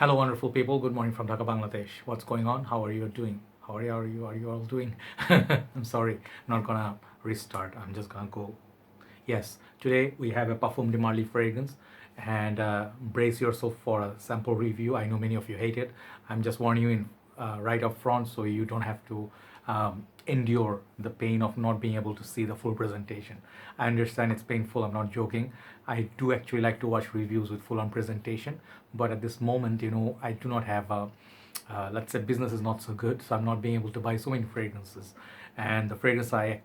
Hello, wonderful people. Good morning from Dhaka, Bangladesh. What's going on? How are you doing? Are you all doing? I'm sorry, I'm not gonna restart. I'm just gonna go. Yes, today we have a Parfum de Marly fragrance, and brace yourself for a sample review. I know many of you hate it. I'm just warning you in right up front so you don't have to endure the pain of not being able to see the full presentation. I understand it's painful. I'm not joking. I do actually like to watch reviews with full on presentation, but at this moment, I do not have a let's say business is not so good, so I'm not being able to buy so many fragrances. And the fragrance I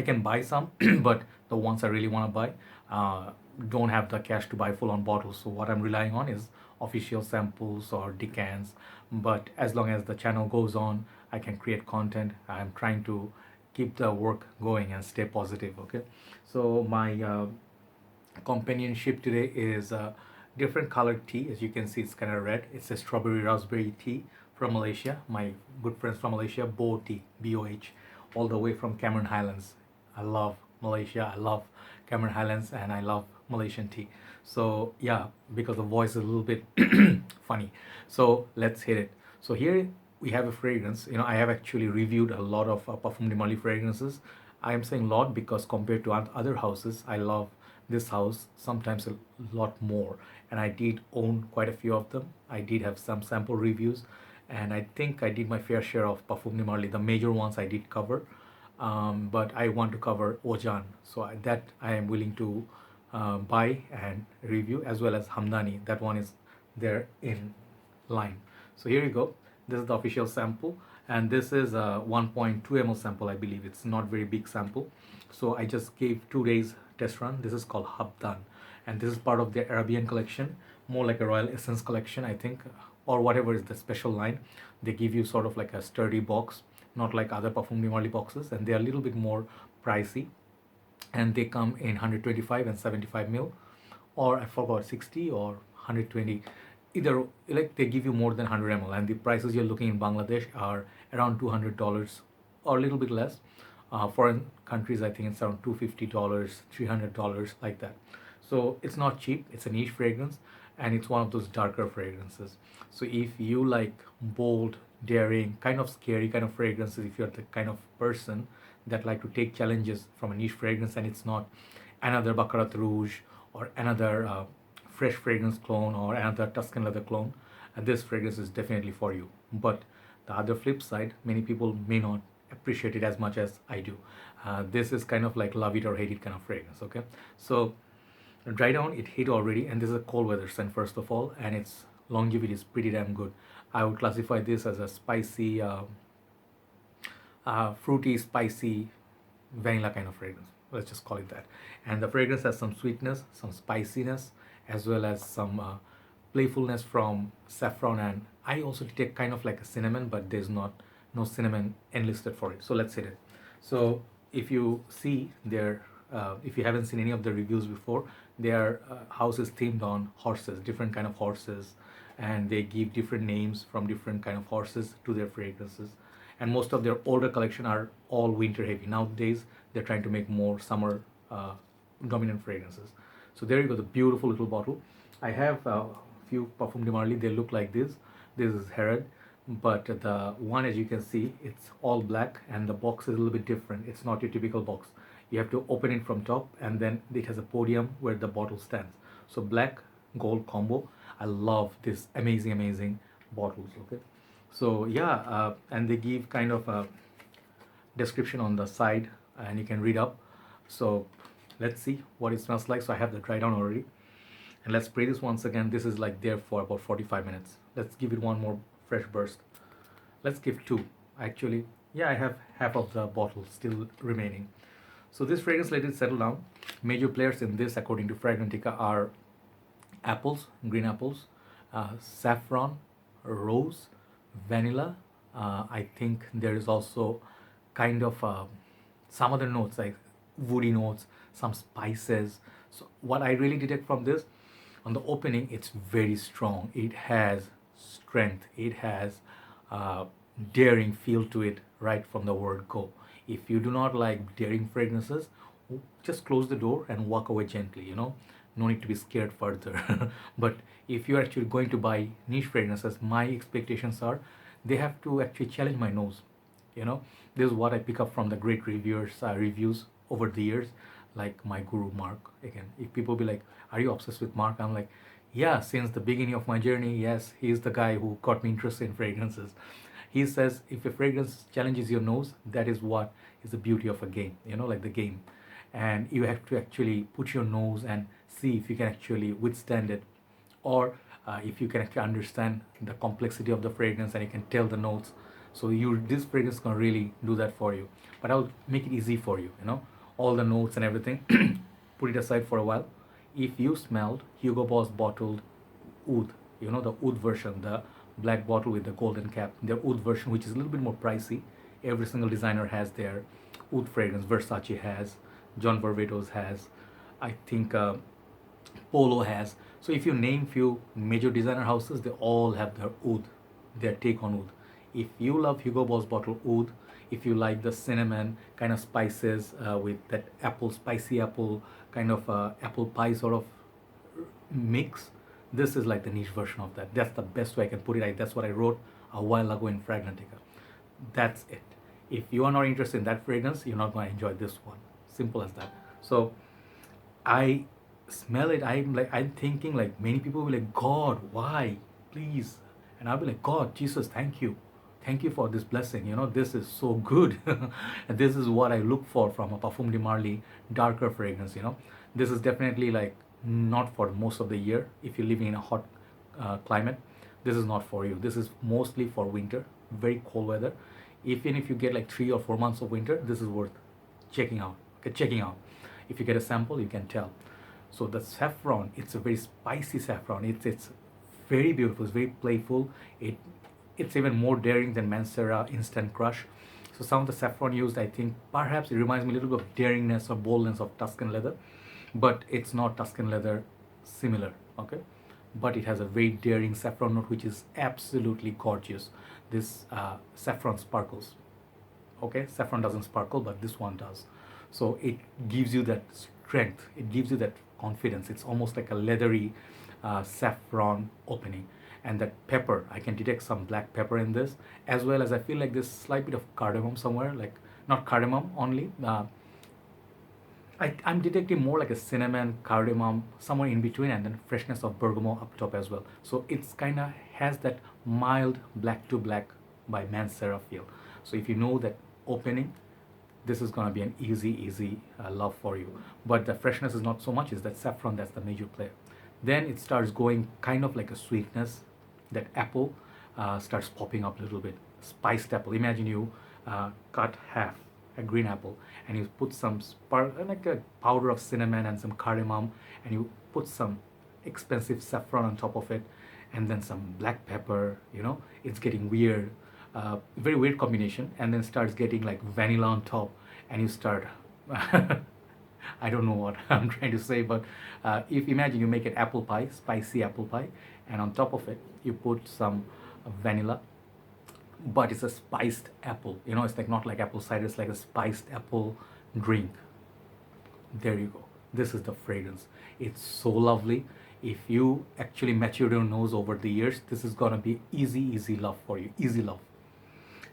can buy some, but the ones I really want to buy don't have the cash to buy full on bottles. So what I'm relying on is official samples or decants. But as long as the channel goes on, I can create content. I'm trying to keep the work going and stay positive. Okay, so my companionship today is different colored tea. As you can see, it's kind of red. It's a strawberry raspberry tea from Malaysia. My good friends from Malaysia, Boh tea, BOH, all the way from Cameron Highlands. I love Malaysia. I love Cameron Highlands, and I love Malaysian tea. So yeah, because the voice is a little bit funny. So let's hit it. So here we have a fragrance. I have actually reviewed a lot of Parfum de Marly fragrances. I am saying lot because compared to other houses, I love this house sometimes a lot more. And I did own quite a few of them. I did have some sample reviews, and I think I did my fair share of Parfum de Marly. The major ones I did cover, but I want to cover Ojan, so that I am willing to buy and review, as well as Hamdani. That one is there in line. So here you go. This is the official sample, and this is a 1.2 ml sample. I believe it's not very big sample, so I just gave 2 days test run. This is called Habdan, and this is part of the Arabian collection, more like a Royal Essence collection, I think, or whatever is the special line. They give you sort of like a sturdy box, not like other Parfum de Marly boxes, and they are a little bit more pricey. And they come in 125 and 75 mil, or I forgot 60 or 120. Either like they give you more than 100 ml, and the prices you're looking in Bangladesh are around $200 or a little bit less. Foreign countries, I think it's around $250, $300, like that. So it's not cheap. It's a niche fragrance, and it's one of those darker fragrances. So if you like bold, daring, kind of scary kind of fragrances, if you're the kind of person that like to take challenges from a niche fragrance, and it's not another Baccarat Rouge or another fresh fragrance clone or another Tuscan leather clone, this fragrance is definitely for you. But the other flip side, many people may not appreciate it as much as I do. This is kind of like love it or hate it kind of fragrance. Okay, so dry down, it hit already, and this is a cold weather scent first of all, and its longevity is pretty damn good. I would classify this as a spicy, fruity, spicy, vanilla kind of fragrance. Let's just call it that. And the fragrance has some sweetness, some spiciness, as well as some playfulness from saffron, and I also detect kind of like a cinnamon, but there's no cinnamon enlisted for it. So let's hit it. So if you see there, if you haven't seen any of the reviews before, their house is themed on horses, different kind of horses, and they give different names from different kind of horses to their fragrances. And most of their older collection are all winter heavy. Nowadays they're trying to make more summer dominant fragrances. So there you go, the beautiful little bottle. I have a few Parfum de Marly. They look like this. This is Herod, but the one, as you can see, it's all black, and the box is a little bit different. It's not your typical box. You have to open it from top, and then it has a podium where the bottle stands. So black gold combo. I love this amazing bottles. Okay, so yeah, and they give kind of a description on the side, and you can read up. So let's see what it smells like. So I have the dry down already, and let's spray this once again. This is like there for about 45 minutes. Let's give it one more fresh burst. Let's give two, actually. Yeah, I have half of the bottle still remaining. So this fragrance, let it settle down. Major players in this, according to Fragrantica, are apples, green apples, saffron, rose, vanilla. I think there is also kind of some other notes like woody notes, some spices. So what I really detect from this, on the opening, it's very strong. It has strength. It has daring feel to it right from the word go. If you do not like daring fragrances, just close the door and walk away gently. no need to be scared further. But if you're actually going to buy niche fragrances, my expectations are they have to actually challenge my nose. You know, this is what I pick up from the great reviews over the years, like my guru Mark. Again, if people be like, "Are you obsessed with Mark?" I'm like, "Yeah, since the beginning of my journey, yes, he's the guy who got me interested in fragrances." He says if a fragrance challenges your nose, that is what is the beauty of a game. You know, like the game, and you have to actually put your nose and see if you can actually withstand it, or if you can actually understand the complexity of the fragrance and you can tell the notes. So this fragrance can really do that for you. But I'll make it easy for you, you know, all the notes and everything. Put it aside for a while. If you smelled Hugo Boss Bottled Oud, you know, the Oud version, the black bottle with the golden cap, their Oud version, which is a little bit more pricey. Every single designer has their Oud fragrance. Versace has, John Varvatos has, I think Polo has. So if you name few major designer houses, they all have their oud, their take on oud. If you love Hugo Boss Bottled Oud, if you like the cinnamon kind of spices with that apple, spicy apple kind of apple pie sort of mix, this is like the niche version of that. That's the best way I can put it. That's what I wrote a while ago in Fragrantica. That's it. If you are not interested in that fragrance, you're not going to enjoy this one. Simple as that. So I smell it. I'm thinking like many people will be like, God, why? Please. And I'll be like, God, Jesus, thank you. Thank you for this blessing. You know, this is so good. And this is what I look for from a Parfum de Marly darker fragrance, you know. This is definitely like not for most of the year. If you're living in a hot climate, this is not for you. This is mostly for winter, very cold weather. Even if you get like 3 or 4 months of winter, this is worth checking out. Okay, checking out. If you get a sample, you can tell. So the saffron, it's a very spicy saffron. It's very beautiful. It's very playful. It's even more daring than Mancera Instant Crush. So some of the saffron used, I think, perhaps it reminds me a little bit of daringness or boldness of Tuscan leather, but it's not Tuscan leather similar. Okay, but it has a very daring saffron note, which is absolutely gorgeous. This saffron sparkles. Okay, saffron doesn't sparkle, but this one does. So it gives you that strength. It gives you that confidence. It's almost like a leathery saffron opening. And that pepper, I can detect some black pepper in this, as well as I feel like there's slight bit of cardamom somewhere, like not cardamom only. I'm detecting more like a cinnamon, cardamom, somewhere in between, and then freshness of bergamot up top as well. So it's kind of has that mild black to black by Mancera feel. So if you know that opening, this is going to be an easy love for you. But the freshness is not so much, is that saffron that's the major player. Then it starts going kind of like a sweetness. That apple starts popping up a little bit. Spiced apple. Imagine you cut half a green apple and you put some like a powder of cinnamon and some cardamom, and you put some expensive saffron on top of it, and then some black pepper. You know, it's getting weird. Very weird combination, and then starts getting like vanilla on top, and you start I don't know what I'm trying to say, but if imagine you make an apple pie, spicy apple pie, and on top of it you put some vanilla, but it's a spiced apple. You know, it's like not like apple cider, it's like a spiced apple drink. There you go. This is the fragrance. It's so lovely. If you actually mature your nose over the years, this is gonna be easy love for you. Easy love.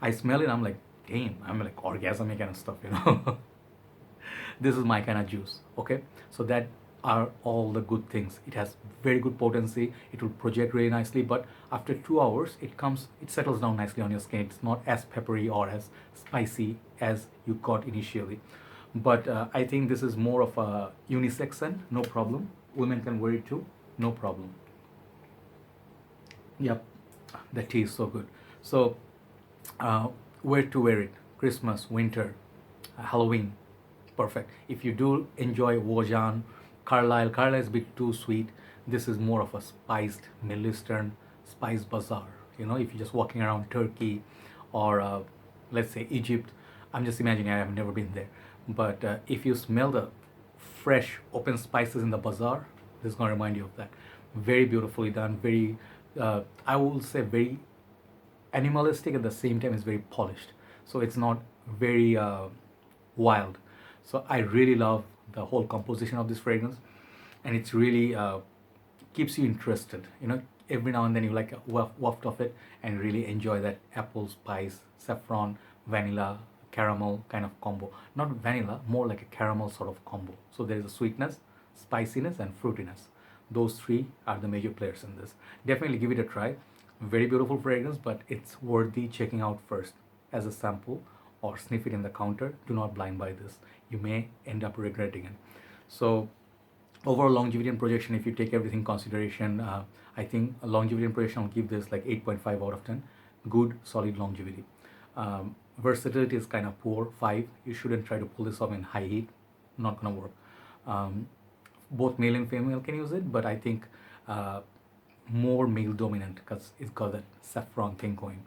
I smell it, I'm like, damn, I'm like orgasmic kind of stuff, you know. This is my kind of juice. Okay, so that are all the good things. It has very good potency. It will project really nicely, but after 2 hours it settles down nicely on your skin. It's not as peppery or as spicy as you got initially. But I think this is more of a unisex scent. No problem, women can wear it too, no problem. Yep, the tea is so good. So where to wear it? Christmas, winter, Halloween, perfect. If you do enjoy Wojan, Carlisle is a bit too sweet. This is more of a spiced Middle Eastern spice bazaar. You know, if you're just walking around Turkey or let's say Egypt, I'm just imagining, I have never been there. But if you smell the fresh open spices in the bazaar, this is going to remind you of that. Very beautifully done, very, I will say very animalistic, at the same time it's very polished. So it's not very wild. So I really love the whole composition of this fragrance. and it's really keeps you interested. You know, every now and then you like a waft of it and really enjoy that apple spice, saffron, vanilla, caramel kind of combo. Not vanilla, more like a caramel sort of combo. So there is a sweetness, spiciness, and fruitiness. Those three are the major players in this. Definitely give it a try. Very beautiful fragrance, but it's worthy checking out first as a sample or sniff it in the counter. Do not blind buy this. You may end up regretting it. So overall longevity and projection, if you take everything in consideration, I think a longevity and projection, I'll give this like 8.5 out of 10. Good solid longevity. Versatility is kind of poor, 5. You shouldn't try to pull this off in high heat, not gonna work. Both male and female can use it, but I think more male dominant because it's got that saffron thing going.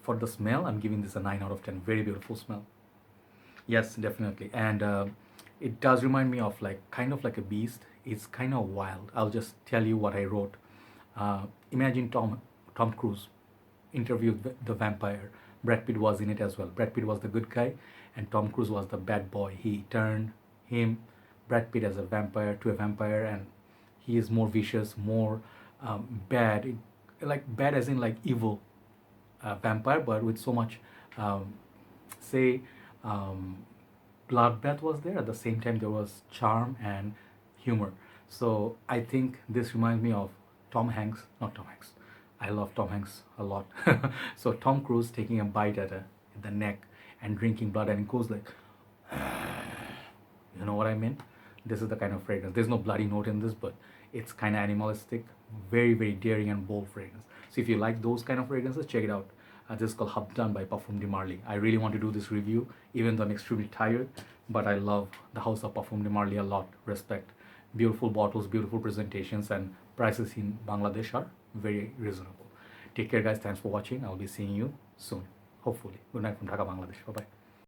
For the smell, I'm giving this a 9 out of 10. Very beautiful smell. Yes, definitely. And it does remind me of like kind of like a beast. It's kind of wild. I'll just tell you what I wrote. Imagine Tom Cruise interviewed the vampire. Brad Pitt was in it as well. Brad Pitt was the good guy, and Tom Cruise was the bad boy. He turned Brad Pitt, as a vampire to a vampire, and he is more vicious, more bad, like bad as in like evil vampire, but with so much, say, bloodbath was there. At the same time, there was charm and humor. So I think this reminds me of Tom Hanks, not Tom Hanks. I love Tom Hanks a lot. So Tom Cruise taking a bite at the neck and drinking blood, and it goes like, you know what I mean? This is the kind of fragrance. There's no bloody note in this, but it's kind of animalistic, very, very daring and bold fragrance. So if you like those kind of fragrances, check it out. This is called Habdan by Parfums de Marly. I really want to do this review, even though I'm extremely tired, but I love the house of Parfums de Marly a lot. Respect. Beautiful bottles, beautiful presentations, and prices in Bangladesh are very reasonable. Take care, guys. Thanks for watching. I'll be seeing you soon, hopefully. Good night from Dhaka, Bangladesh. Bye-bye.